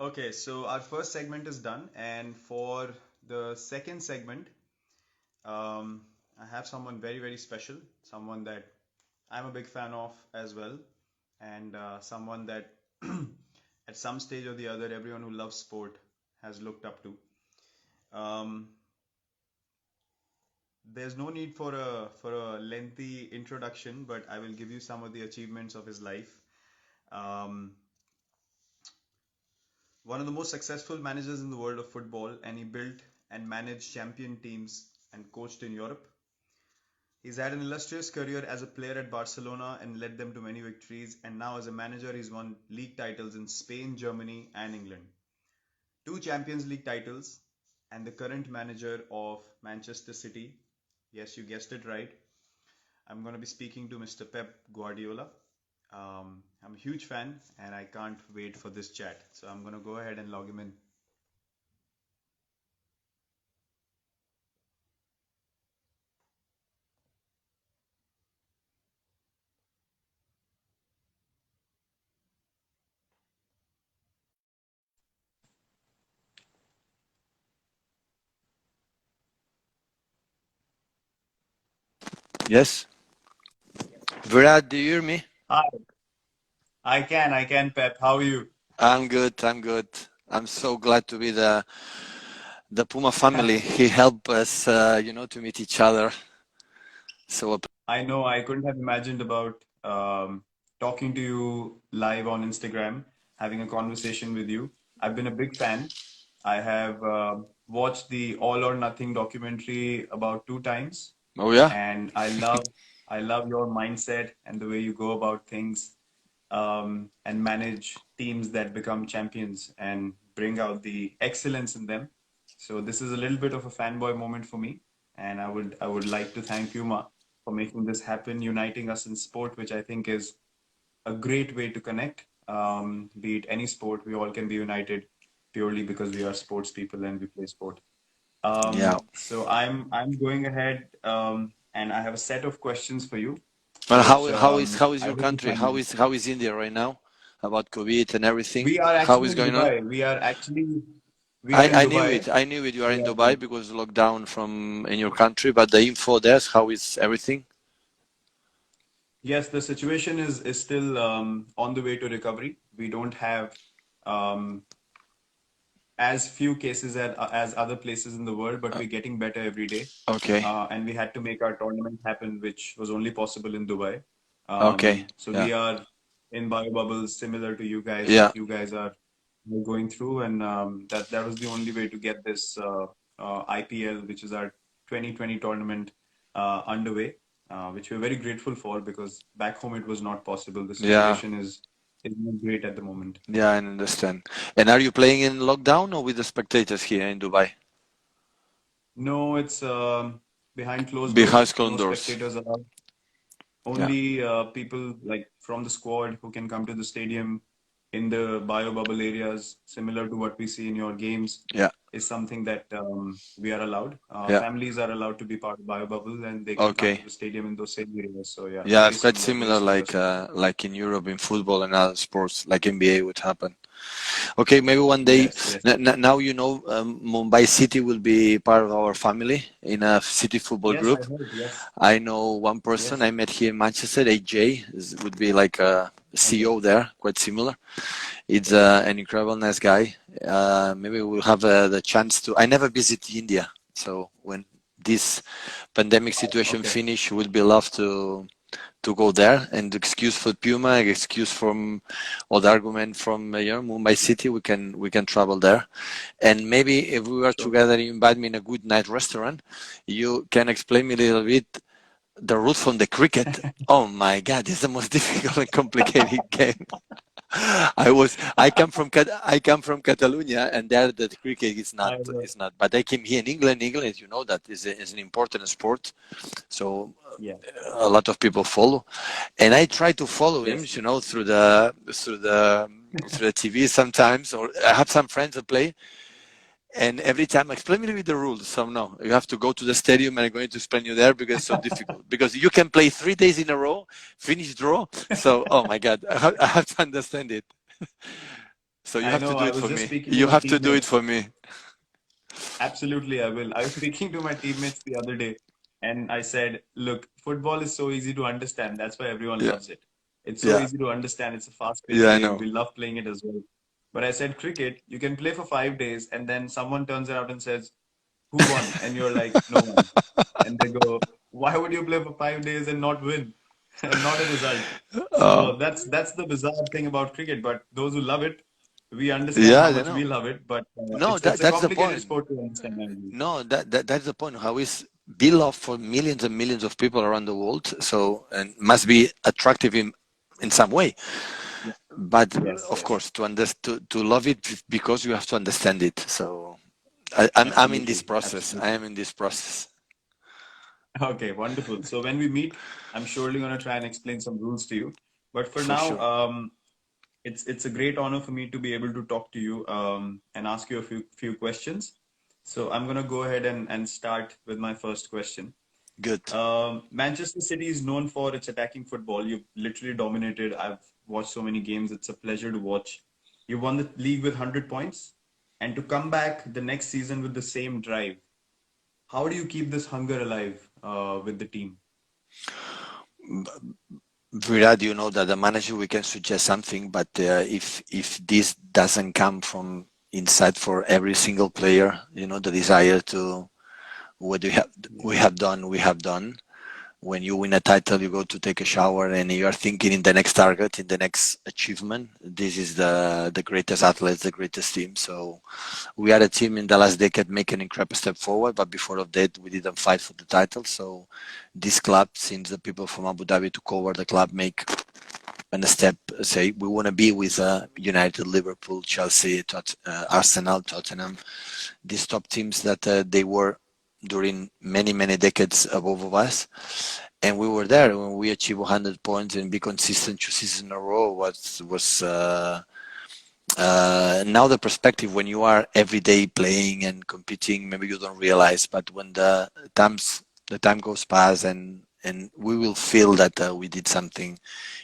Okay, so our first segment is done, and for the second segment, um, I have someone very, very special, someone that I'm a big fan of as well, and someone that at some stage or the other, everyone who loves sport has looked up to. Um, there's no need for a lengthy introduction, but I will give you some of the achievements of his life. Um, One of the most successful managers in the world of football, and he built and managed champion teams and coached in Europe. He's had an illustrious career as a player at Barcelona and led them to many victories, and now as a manager, he's won league titles in Spain, Germany, and England. Two Champions League titles, and the current manager of Manchester City. Yes, you guessed it right. I'm going to be speaking to Mr. Pep Guardiola. I'm a huge fan, and I can't wait for this chat. So I'm going to go ahead and log him in. Yes. Virat, do you hear me? Hi, I can, Pep. How are you? I'm good. I'm good. I'm so glad to be the Puma family. He helped us, to meet each other. So I know I couldn't have imagined about talking to you live on Instagram, having a conversation with you. I've been a big fan. I have watched the All or Nothing documentary about two times, oh yeah, and I love your mindset and the way you go about things and manage teams that become champions and bring out the excellence in them. So this is a little bit of a fanboy moment for me, and I would like to thank Puma for making this happen, uniting us in sport, which I think is a great way to connect. Be it any sport, we all can be united purely because we are sports people and we play sport. yeah. So I'm going ahead, and I have a set of questions for you, Well, which how is I your hope you country? find interesting. How is India right now? About COVID and everything. We are How actually is in going on? Dubai. We are in I knew Dubai. it. I knew it. You are We in are Dubai because lockdown from in your country. But the info there, how is everything? Yes, the situation is still on the way to recovery. We don't have um, as few cases as other places in the world, but Uh, we're getting better every day. okay. And we had to make our tournament happen, which was only possible in Dubai. Okay. So Yeah. we are in bio bubbles similar to you guys, Yeah. what you guys are going through, and that was the only way to get this IPL, which is our 2020 tournament, underway, which we're very grateful for because back home it was not possible. The Yeah. situation is not great at the moment. Yeah, I understand. And are you playing in lockdown or with the spectators here in Dubai? No, it's behind closed Behind doors. closed No doors. spectators allowed. Yeah. Only people like from the squad who can come to the stadium in the bio bubble areas, similar to what we see in your games, Yeah. is something that we are allowed. Yeah. Families are allowed to be part of bio bubble, and they can come to Okay. the stadium in those same areas. So yeah, Yeah, it's quite very similar similar situation. like in Europe in football and other sports like NBA would happen. Okay, maybe one day. Yes, yes, Now you know Mumbai City will be part of our family in a city football yes. I group. heard. Yes, I know one person yes. I met here in Manchester, AJ, would be like a Okay. CEO there, quite similar. It's an incredible, nice guy. Maybe we'll have the chance to. I never visit India, so when this pandemic situation Okay. finish, would be love to go there. And the excuse for Puma, excuse from or the argument from Mumbai City, we can travel there. And maybe if we were Sure. together, you invite me in a good night restaurant, you can explain me a little bit the rules from the cricket. Oh my God, this is the most difficult and complicated game. I come from Catalonia, and there the cricket is not I heard. is not. But I came here in England. England, as you know, that is an important sport. So Yeah. a lot of people follow, and I try to follow him, Yes. through the TV sometimes, or I have some friends that play, and every time explain me with the rules. So no, you have to go to the stadium, and I'm going to explain you there because it's so difficult. Because you can play 3 days in a row, finish draw. So oh my God, I have to understand it. So you I have to know. do I it was for just me. speaking to You my have to do it teammates. for me. Absolutely, I will. I was speaking to my teammates the other day, and I said, look, football is so easy to understand. That's why everyone Yeah, loves it. It's so yeah, easy to understand. It's a fast-paced yeah. I game. know. We love playing it as well. But I said, cricket, you can play for 5 days, and then someone turns around and says, who won? And you're like, no one. And they go, why would you play for 5 days and not win? And not a result. Uh, So that's the bizarre thing about cricket. But those who love it, we understand yeah, how I much we know. love it. But No, it's a that's the complicated point. sport to understand, I believe. No, that's the point. How is beloved for millions and millions of people around the world. So and must be attractive in some way. Yeah. But Yes, of yes, course, to love it because you have to understand it. So I'm in this absolutely, process. I absolutely. am in this process Okay, wonderful. So when we meet, I'm surely going to try and explain some rules to you. But for for now, sure. it's a great honor for me to be able to talk to you and ask you a few questions. So I'm going to go ahead and start with my first question. Good. Manchester City is known for its attacking football. You've literally dominated. I've watched so many games. It's a pleasure to watch. You won the league with 100 points, and to come back the next season with the same drive. How do you keep this hunger alive with the team? Virat, you know that the manager we can suggest something, but if this doesn't come from inside for every single player, you know the desire to what Yes, we have done. When you win a title, you go to take a shower and you are thinking in the next target, in the next achievement. This is the greatest athletes, the greatest team. So we are a team in the last decade making an incredible step forward, but before of that, we didn't fight for the title. So this club, since the people from Abu Dhabi took over the club, make a step, say we want to be with United, Liverpool, Chelsea, Arsenal, Tottenham, these top teams that they were during many decades above of us, and we were there when we achieved 100 points and be consistent 2 seasons in a row. Was now the perspective when you are every day playing and competing, maybe you don't realize, but when the time goes past and we will feel that we did something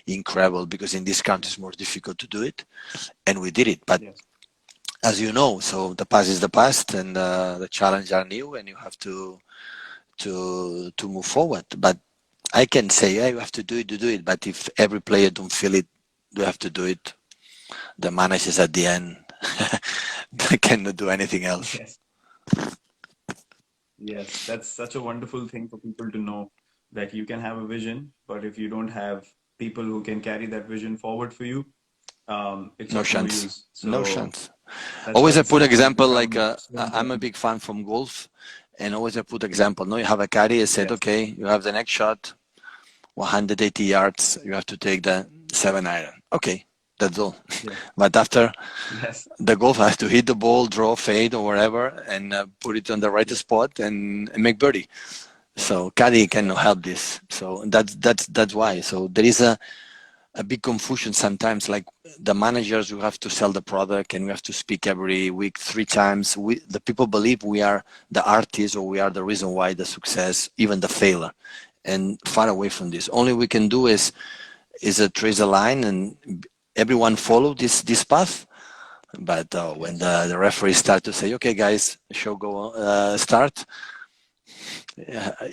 incredible because in this country yes, it's more difficult to do it, and we did it. But yes, as you know, so the past is the past, and the challenges are new, and you have to move forward. But I can say, yeah, you have to do it, to do it. But if every player don't feel it, you have to do it. The managers at the end, they cannot do anything else. yes, yes. That's such a wonderful thing for people to know that you can have a vision, but if you don't have people who can carry that vision forward for you, it's No of no chance. use. No So chance. that's why Always I put discipline has example like become so I'm a important. big fan from golf, and always I put example. No, you have a caddy. I said, Yes, okay, you have the next shot, 180 yards. You have to take the 7 iron. Okay, that's all. yes, But after yes, the golf has to hit the ball, draw, fade, or whatever, and put it on the right yes, spot and make birdie. yes, So caddy cannot yes, help this. So that's why. yes, So there is a big confusion sometimes. Like the managers, we have to sell the product and we have to speak every week 3 times. The people believe we are the artists or we are the reason why the success, even the failure, and far away from this. Only we can do is a trace a line and everyone follow this path. But when yes, the referee start to say, "Okay, guys, show go start,"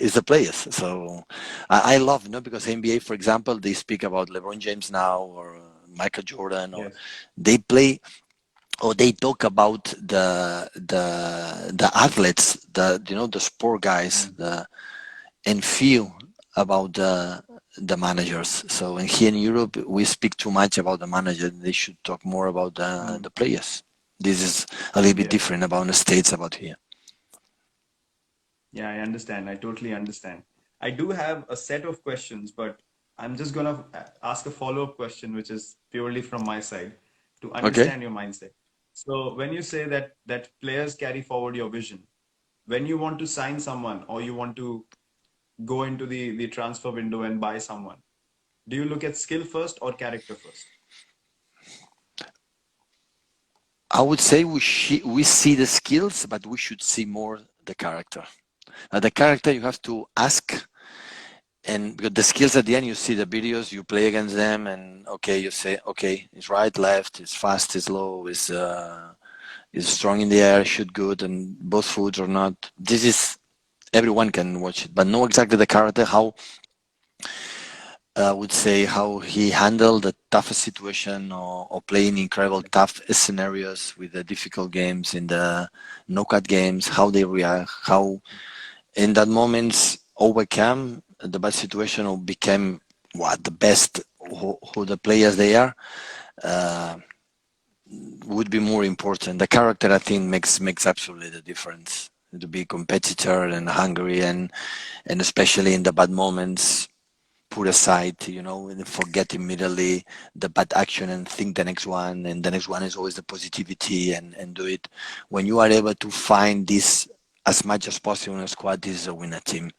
is the players. So I love, because NBA, for example, they speak about LeBron James now or Michael Jordan, or yes. they play or they talk about the athletes, the sport guys, Mm, and feel about the managers. So and here in Europe, we speak too much about the manager. They should talk more about mm. the players. This is a little bit Yes. different about the States, about here. Yeah, I understand. I totally understand. I do have a set of questions, but I'm just gonna ask a follow-up question, which is purely from my side to Okay. understand your mindset. So when you say that players carry forward your vision, when you want to sign someone or you want to go into the transfer window and buy someone, do you look at skill first or character first? I would say we see the skills, but we should see more the character. The character you have to ask and because the skills at the end, you see the videos, you play against them, and okay, you say, okay, it's right, left, it's fast, it's low, is strong in the air, shoot good, and both foots or not. This is everyone can watch it, but know exactly the character, how I would say how he handled the toughest situation, or playing incredible tough scenarios with the difficult games in the knockout games, how they react, how in that moments overcome the bad situation or became what the best who the players they are, uh, would be more important. The character I think makes absolutely the difference. To be competitor and hungry, and especially in the bad moments, put aside, and forget immediately the bad action and think the next one, and the next one is always the positivity, and do it. When you are able to find this as much as possible in a squad, this is a winner team.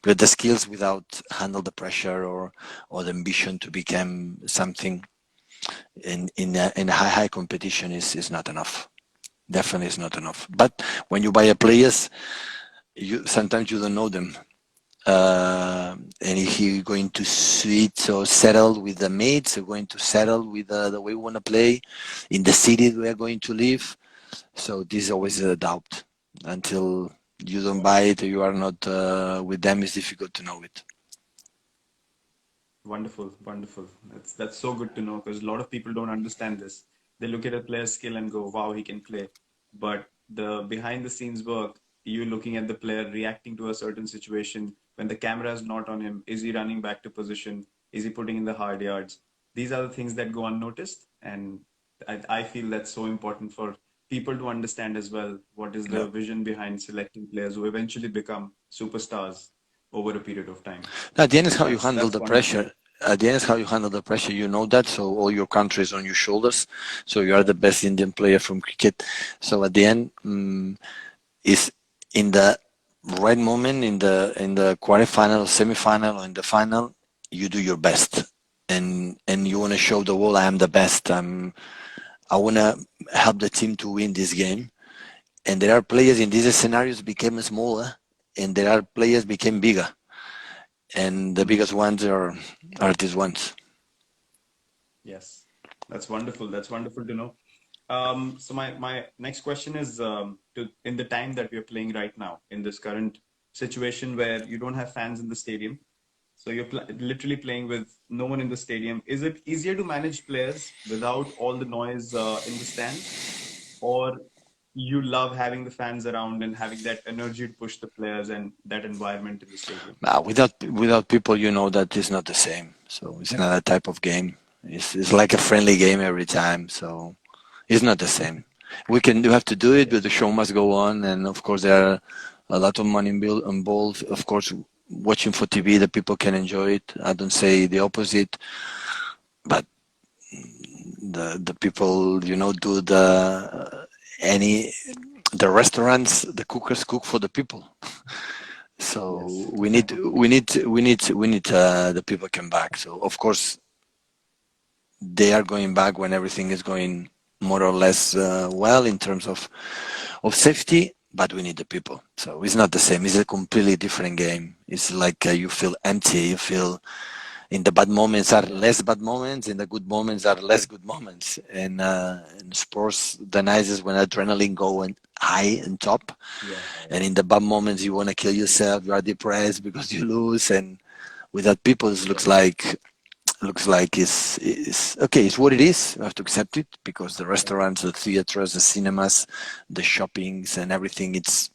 Because the skills without handle the pressure, or the ambition to become something in a high competition is not enough. Definitely is not enough. But when you buy a players, you sometimes you don't know them, and if you're going to switch or settle with the mates, or going to settle with the way we want to play in the city we are going to live. So this is always a doubt until you don't buy it, or you are not with them. It's difficult to know it. Wonderful, wonderful. That's so good to know because a lot of people don't understand this. They look at a player's skill and go, "Wow, he can play." But the behind the scenes work, you looking at the player reacting to a certain situation when the camera is not on him, is he running back to position? Is he putting in the hard yards? These are the things that go unnoticed, and I feel that's so important for people to understand as well. What is Yeah. the vision behind selecting players who eventually become superstars over a period of time? At the end is So how you that's handle that's the wonderful. pressure. At the end is how you handle the pressure. You know that, so all your country is on your shoulders. So you are the best Indian player from cricket. So at the end, is in the right moment, in the quarterfinal, semi-final, or in the final, you do your best, and you want to show the world I am the best. I want to help the team to win this game. And there are players in these scenarios became smaller, and there are players became bigger, and the biggest ones are these ones. Yes, that's wonderful. That's wonderful to know. So my next question is in the time that we are playing right now, in this current situation where you don't have fans in the stadium, so you're literally playing with no one in the stadium. Is it easier to manage players without all the noise in the stands, or you love having the fans around and having that energy to push the players and that environment in the stadium? Without people, that is not the same. So it's another type of game. It's like a friendly game every time. So it's not the same. You have to do it, but Yes. the show must go on. And of course, there are a lot of money involved. Of course, watching for TV, the people can enjoy it. I don't say the opposite, but the people, do any the restaurants, the cookers cook for the people. So Yes. we need the people come back. So of course they are going back when everything is going more or less well in terms of safety, but we need the people. So it's not the same. It's a completely different game. It's like you feel empty. You feel in the bad moments are Yeah. less bad moments, in the good moments are less good moments. And in sports, the nicest when adrenaline go and high and top, Yeah. and in the bad moments you want to kill yourself. You are depressed because you lose, and without people, it Yeah. looks like it's okay. It's what it is. You have to accept it because the restaurants, the theaters, the cinemas, the shoppings, and everything. It's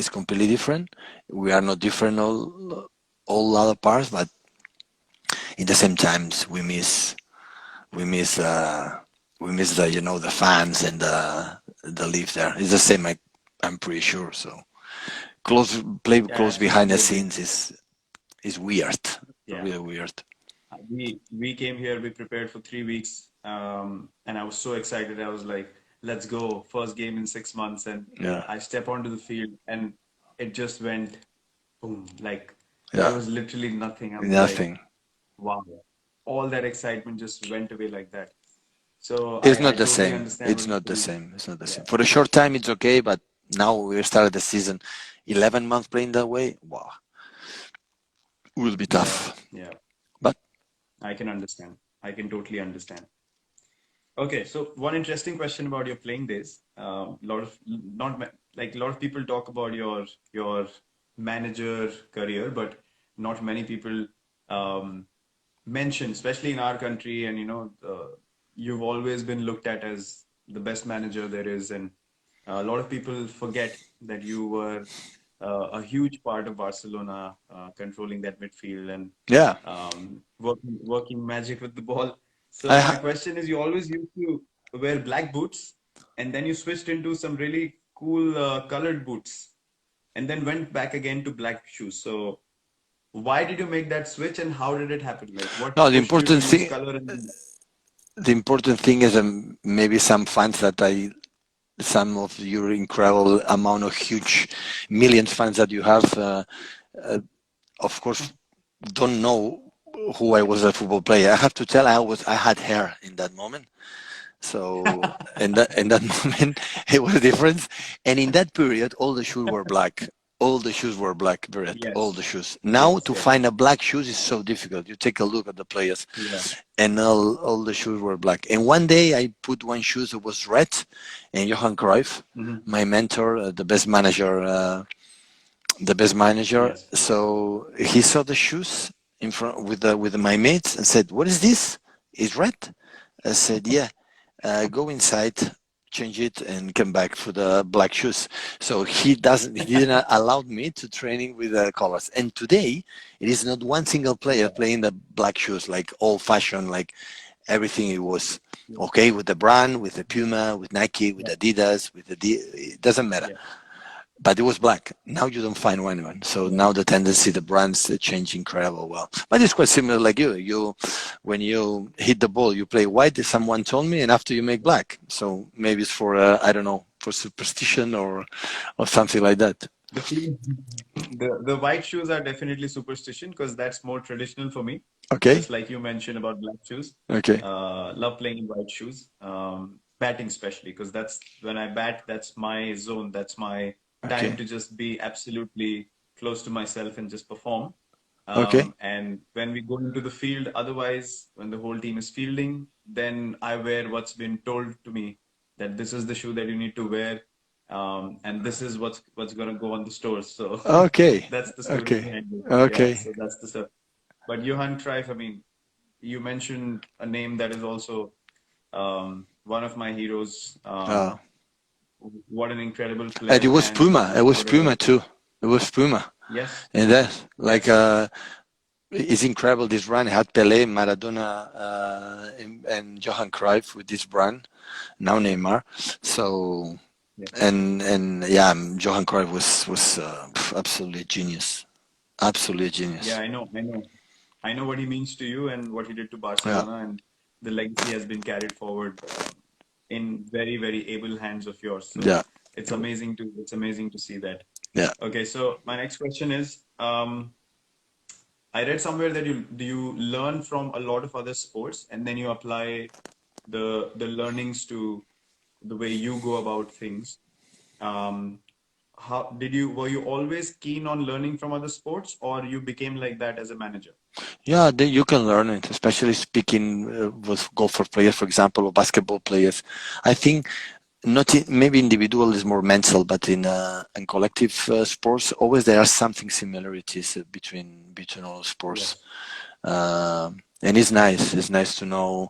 completely different. We are not different all other parts, but in the same times we miss we miss the fans and the live there. It's the same. I'm pretty sure. So play Yeah, close behind the absolutely agree. scenes is weird, Yeah. really weird. We came here, we prepared for 3 weeks, and I was so excited. I was like, let's go, first game in 6 months. And Yeah, I step onto the field and it just went boom. Like there yeah, was literally nothing. I was like, nothing. wow. All that excitement just went away like that. So It's I not the totally same. understand It's what you're not the saying. same. It's not the Yeah. same. For a short time, it's okay, but now we started the season, 11 months playing that way. Wow. will be Yeah, tough. yeah. But I can understand. I can totally understand. Okay, so one interesting question about your playing days. Lot of not ma- like a lot of people talk about your manager career, but not many people um, mention, especially in our country. And you've always been looked at as the best manager there is, and a lot of people forget that you were a huge part of Barcelona, controlling that midfield and yeah, working magic with the ball. I So my ha- question is, you always used to wear black boots, and then you switched into some really cool colored boots, and then went back again to black shoes. So why did you make that switch, and how did it happen? Like, what no, pushed you to use color? And the important thing is maybe some fans that some of your incredible amount of huge millions fans that you have, of course, don't know who I was as a football player. I have to tell I had hair in that moment. So in that moment it was a difference. And in that period all the shoes were black. All the shoes were black, Beret. All yes, the shoes. Now yes, to yes, find a black shoes is so difficult. You take a look at the players yeah. and all the shoes were black. And one day I put one shoes that was red, and Johan Cruyff, Hmm. my mentor, the best manager. Yes. So he saw the shoes in front with my mates and said, "What is this? It's red." I said, "Yeah." Go inside, change it, and come back for the black shoes. So he didn't allow me to training with the colors. And today, it is not one single player Yeah. playing the black shoes like old fashioned, like everything it was Yeah. okay with the brand, with the Puma, with Nike, with Yeah. Adidas, it doesn't matter. Yeah. But it was black. Now you don't find one. So Yeah. now the tendency, the brands change incredible well. But it's quite similar like you. When you hit the ball, you play white. Someone told me, and after you make black. So maybe it's for I don't know, for superstition or something like that. The clean, the white shoes are definitely superstition because that's more traditional for me. Okay. Just like you mentioned about black shoes. Okay. Love playing in white shoes. Batting especially because that's when I bat, that's my zone. That's my time Okay. to just be absolutely close to myself and just perform. Okay. And when we go into the field, otherwise, when the whole team is fielding, then I wear what's been told to me that this is the shoe that you need to wear, and this is what's gonna go on the stores. So Okay. that's the story Okay. behind it. Yeah, Okay. so that's the stuff. But Johan Cruyff, I mean, you mentioned a name that is also one of my heroes. Uh, What an incredible and it player, was and Puma. It was Puma too. It was Puma. yes, And that like yes, it's incredible this run. It had Pele, Maradona, and Johan Cruyff with this brand. Now Neymar. So yeah, and yeah, Johan Cruyff was absolutely genius. Absolutely yeah. genius. I know what he means to you and what he did to Yeah, Barcelona, and the legacy has been carried forward in very, very able hands of yours. So yeah, it's amazing to see that. yeah. Okay, so my next question is, I read somewhere that you learn from a lot of other sports and then you apply the learnings to the way you go about things. Um, how did you were you always keen on learning from other sports, or you became like that as a manager? Yeah, you can learn it, especially speaking with golfer players, for example, or basketball players. I think not maybe individual is more mental, but in collective sports, always there are something similarities between all sports. Yes. And it's nice. It's nice to know,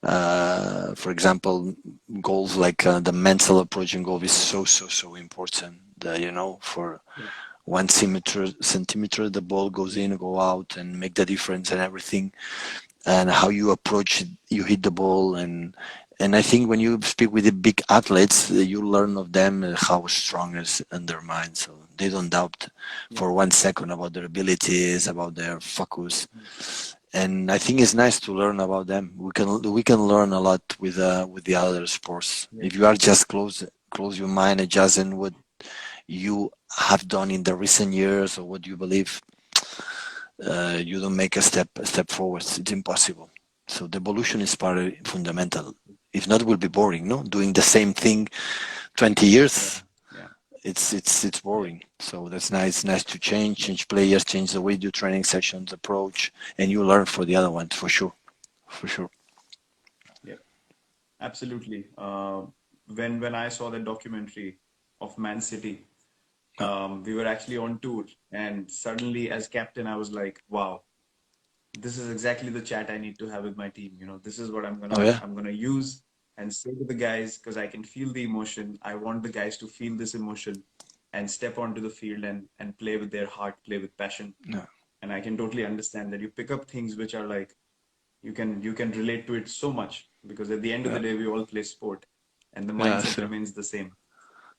for example, goals like the mental approach in golf is so important. For Yeah. 1 centimeter, the ball goes in, go out, and make the difference and everything. And how you approach it, you hit the ball, and I think when you speak with the big athletes, you learn of them how strong is in their mind. So they don't doubt Yeah. for 1 second about their abilities, about their focus. And I think it's nice to learn about them. We can learn a lot with the other sports. Yeah. If you are just close your mind adjusting what you have done in the recent years or what you believe, you don't make a step forward. It's impossible. So the evolution is part of fundamental. If not, it will be boring. No, doing the same thing 20 Yeah. years. Yeah. it's boring. So that's nice to change players, change the way you do training sessions, approach, and you learn for the other ones for sure. Yeah, absolutely. When I saw the documentary of Man City, Yeah. we were actually on tour, and suddenly, as captain, I was like, "Wow, this is exactly the chat I need to have with my team. This is what I'm Oh gonna yeah, I'm gonna use and say to the guys because I can feel the emotion. I want the guys to feel this emotion and step onto the field and play with their heart, play with passion. yeah, And I can totally understand that you pick up things which are like you can relate to it so much because at the end of yeah, the day we all play sport and the yeah. mindset Sure, remains the same,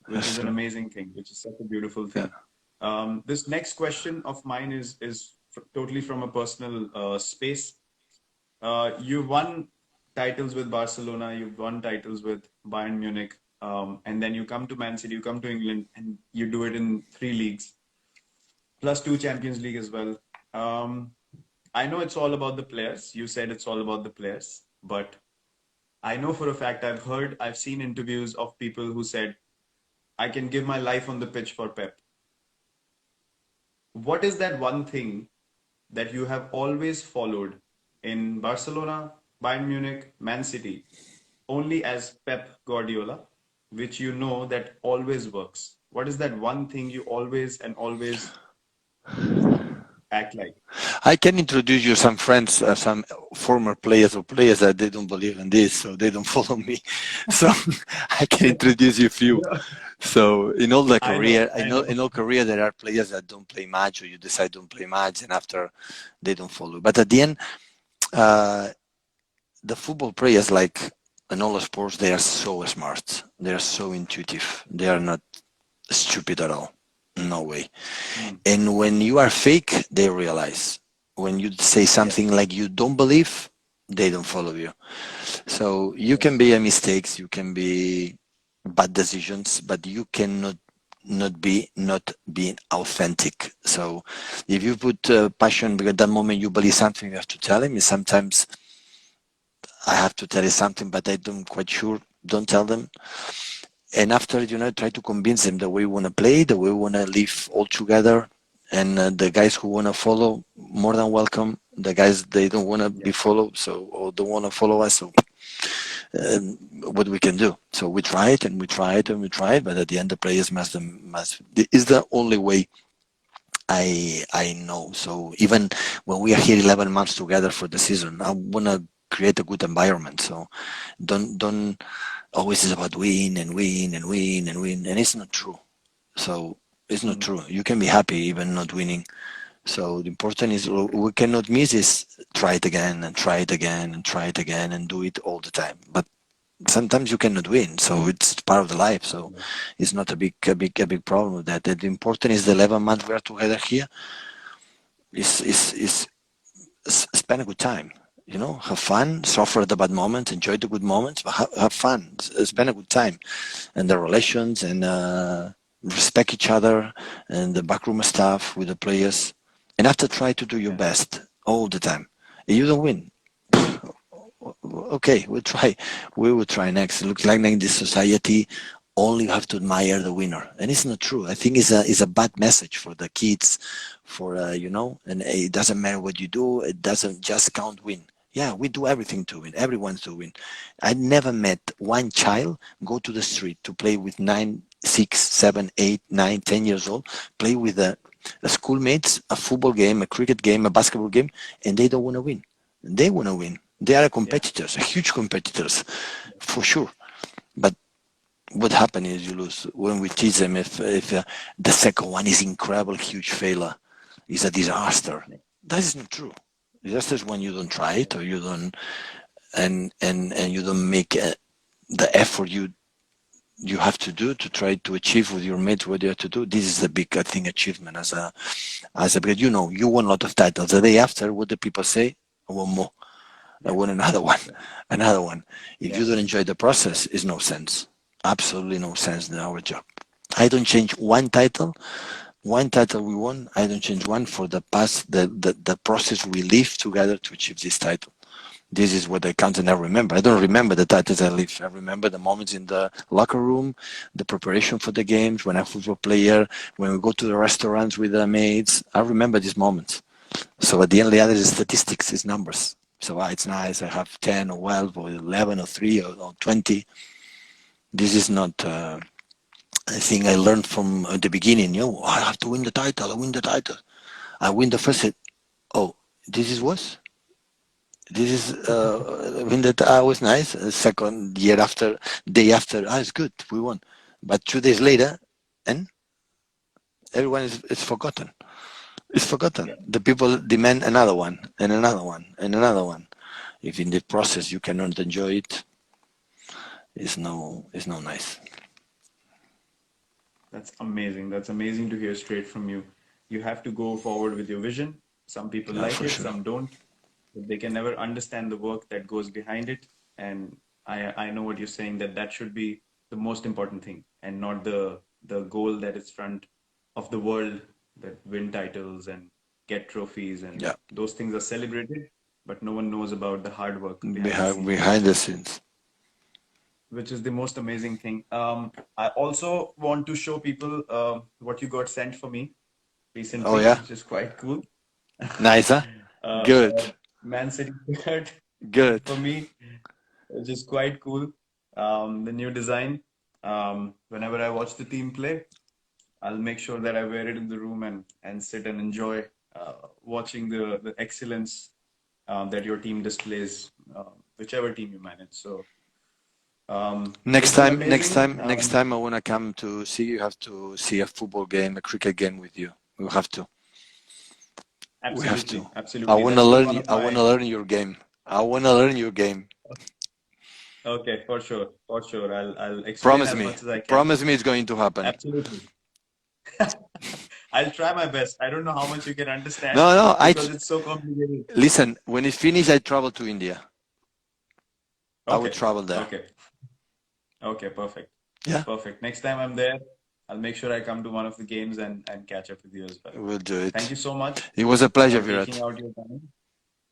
which that's is an true. amazing thing, which is such a beautiful Yeah. thing. This next question of mine is totally from a personal space. You've won titles with Barcelona, you've won titles with Bayern Munich, and then you come to Man City, you come to England, and you do it in three leagues, plus two Champions League as well. Um, I know it's all about the players. You said it's all about the players, but I know for a fact I've seen interviews of people who said, I can give my life on the pitch for Pep. What is that one thing that you have always followed in Barcelona, Bayern Munich, Man City, only as Pep Guardiola, which you know that always works? What is that one thing you always and always act like? I can introduce you some friends, some former players or players that they don't believe in this, so they don't follow me. So I can introduce you a few. Yeah, So in all the I know, career, I I know know. in all career there are players that don't play much, or you decide don't play much, and after they don't follow. But at the end, uh, the football players, like in all the sports, they are so smart. They are so intuitive. They are not stupid at all. No way. Mm, And when you are fake, they realize. When you say something yes, like you don't believe, they don't follow you. So you can yes, be a mistakes, you can be bad decisions, but you cannot not being authentic. So if you put passion because at that moment you believe something, you have to tell him. And sometimes I have to tell you something, but I don't quite sure. Don't tell them. And after try to convince them the way we want to play, the way we want to live all together. And the guys who want to follow, more than welcome. The guys they don't want to yeah, be followed, so or don't want to follow us, so what we can do. So we try it and we try it and we try it, but at the end the players must is the only way I know. So even when we are here 11 months together for the season, I wanna create a good environment. So don't always is about win and win and win and win, and it's not true. So it's not mm, true. You can be happy even not winning. So the important is we cannot miss is try it again and try it again and try it again and do it all the time. But sometimes you cannot win, so it's part of the life. So yeah, it's not a big problem with that. The important is the 11 months we are together here is spend a good time. Have fun, suffer the bad moments, enjoy the good moments, but have fun, spend a good time, and the relations and respect each other and the backroom stuff with the players, and after try to do your yeah, best all the time. If you don't win, okay, we'll try. We will try next. It looks like in this society, only you have to admire the winner, and it's not true. I think it's a bad message for the kids, for and it doesn't matter what you do. It doesn't just count win. Yeah, we do everything to win. Everyone's to win. I never met one child go to the street to play with 9, 6, 7, 8, 9, 10 years old, play with a schoolmates, a football game, a cricket game, a basketball game, and they don't want to win. They want to win. They are yeah, competitors, huge competitors, for sure. But what happens is you lose when we teach them. If the second one is incredible, huge failure, is a disaster. yeah, That is not true. Disaster is when you don't try it yeah, or you don't and you don't make the effort you have to do to try to achieve with your mates what you have to do. This is the big, I think, achievement as a because you won a lot of titles. The day after, what do people say? I want more. I yeah, want another one, yeah, another one. If yeah, you don't enjoy the process, it's no sense. Absolutely no sense in our job. I don't change one title we won. I don't change one for the past, the process we live together to achieve this title. This is what I count and I remember. I don't remember the titles I live. I remember the moments in the locker room, the preparation for the games, when I'm a football player, when we go to the restaurants with the mates. I remember these moments. So at the end, the other is statistics, is numbers. So it's nice. I have 10 or 12 or 11 or 3 or 20. This is not a thing I learned from the beginning. I have to win the title. I win the title. I win the first set. Oh, this is what? This is win that was nice. Second year after, day after, it's good. We won. But 2 days later, and everyone is forgotten. It's forgotten. Yeah, The people demand another one and another one and another one. If in the process you cannot enjoy it, it's no nice. that's amazing. That's amazing to hear straight from you. You have to go forward with your vision. Some people Yeah, like for it, sure. some don't. But they can never understand the work that goes behind it. And I know what you're saying, that that should be the most important thing, and not the goal that is front of the world, that win titles and get trophies, and Yeah, those things are celebrated, but no one knows about the hard work behind the behind scenes, behind the scenes. which is the most amazing thing. I also want to show people what you got sent for me Oh recently, yeah, which is quite cool. nice, huh? Good, Man City shirt good. for me, which is quite cool. The new design. Whenever I watch the team play, I'll make sure that I wear it in the room and sit and enjoy watching the excellence that your team displays, whichever team you manage. So Next it's been time, next amazing. time, next time I wanna come to see you. Have to see a football game, a cricket game with you. We have to. We have Absolutely, to. I absolutely. wanna That's been learn. one of I my. wanna learn your game. I wanna learn your game. Okay, for sure, for sure. I'll explain Promise as me. much as I can. Promise me it's going to happen. Absolutely. I'll try my best. I don't know how much you can understand No, no. because it's so complicated. Listen. When it's finished, I travel to India. I will Okay, travel there. okay, okay, perfect. Yeah, Perfect. Next time I'm there, I'll make sure I come to one of the games and catch up with you as well. we'll do Thank it. you so much It was a pleasure, for taking Virat. out your time.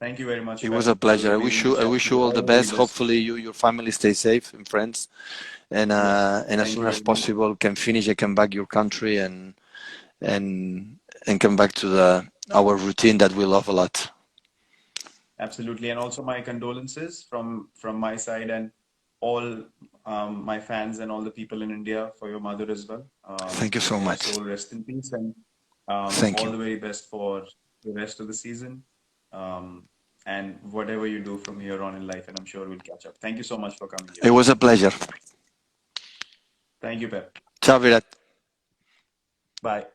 Thank you very much, It was Pep. a It was pleasure. amazing to I chat to wish you you. all All the the very best. best. Hopefully, your family stay safe in France, Yeah. and as Thank soon you as very much. possible can finish and come back your country and and come back to the our routine that we love a lot. Absolutely. And also my condolences from my side and all my fans and all the people in India for your mother as well. Thank you so May her much. soul rest in peace, and Thank all you. the very best for the rest of the season. Um, and whatever you do from here on in life, and I'm sure we'll catch up. Thank you so much for coming here. It was a pleasure. Thank you, Pep. Ciao, Virat. Bye.